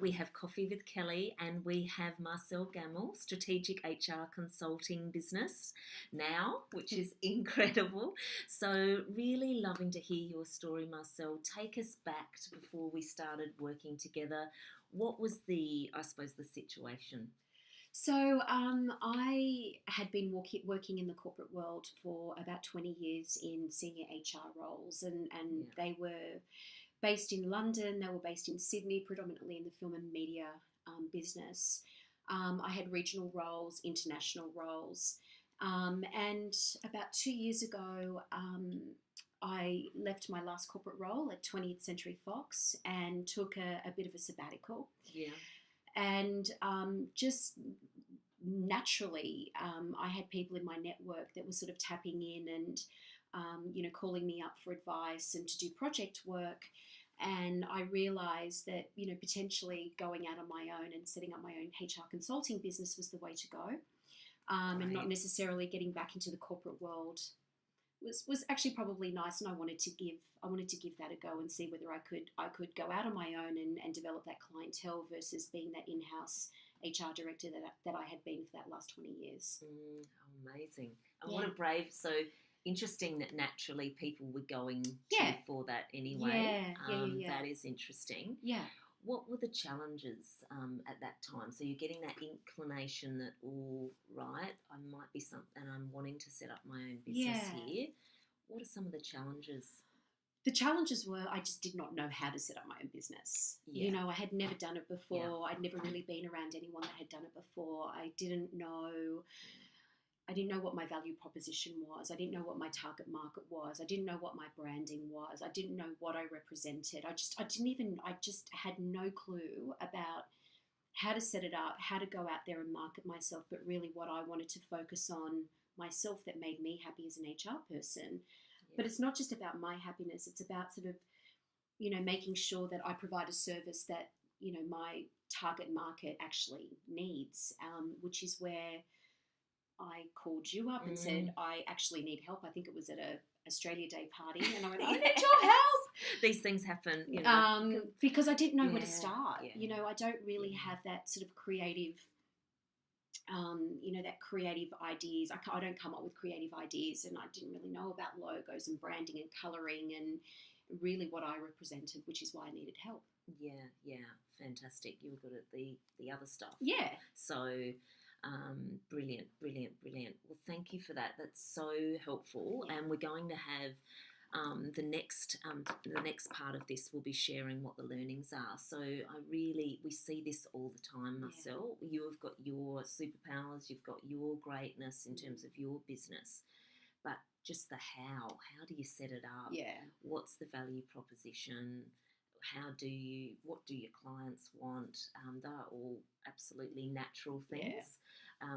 We have Coffee with Kellie, and we have Marcelle Gammal, Strategic HR Consulting Business now, which is incredible. So really loving to hear your story, Marcelle. Take us back to before we started working together. What was the situation? So I had been working in the corporate world for about 20 years in senior HR roles, and they were based in London, they were based in Sydney, predominantly in the film and media business. I had regional roles, international roles, and about 2 years ago, I left my last corporate role at 20th Century Fox and took a bit of a sabbatical. Yeah. And just naturally, I had people in my network that were sort of tapping in and, calling me up for advice and to do project work. And I realised that, potentially going out on my own and setting up my own HR consulting business was the way to go, and not necessarily getting back into the corporate world was actually probably nice, and I wanted to give that a go and see whether I could go out on my own and develop that clientele versus being that in-house HR director that I had been for that last 20 years. Amazing. And what a brave, so interesting that naturally people were going to for that anyway. That is interesting. Yeah. What were the challenges at that time? So you're getting that inclination that, all right, I might be something, and I'm wanting to set up my own business here. What are some of the challenges? The challenges were I just did not know how to set up my own business. I had never done it before. I'd never really been around anyone that had done it before. I didn't know what my value proposition was. I didn't know what my target market was. I didn't know what my branding was. I didn't know what I represented. I just had no clue about how to set it up, how to go out there and market myself, but really what I wanted to focus on myself that made me happy as an HR person. But it's not just about my happiness. It's about sort of, making sure that I provide a service that, my target market actually needs, which is where I called you up and said, I actually need help. I think it was at a Australia Day party, and I went, I need your help. These things happen, because I didn't know where to start. I don't really have that sort of creative, that creative ideas. I don't come up with creative ideas, and I didn't really know about logos and branding and colouring and really what I represented, which is why I needed help. Yeah, fantastic. You were good at the other stuff. Yeah. So, brilliant. Well, thank you for that. That's so helpful. And we're going to have the next part of this will be sharing what the learnings are. So we see this all the time, Marcelle. You have got your superpowers, you've got your greatness in terms of your business, but just the how do you set it up? What's the value proposition? What do your clients want? They're all absolutely natural things.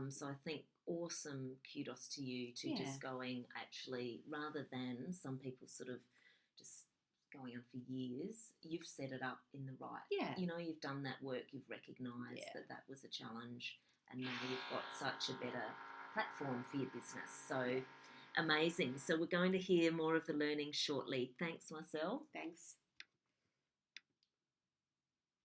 So I think awesome kudos to you to just going, actually, rather than some people sort of just going on for years, you've set it up in the right. You've done that work, you've recognised that was a challenge, and now you've got such a better platform for your business. So amazing. So we're going to hear more of the learning shortly. Thanks, Marcelle. Thanks.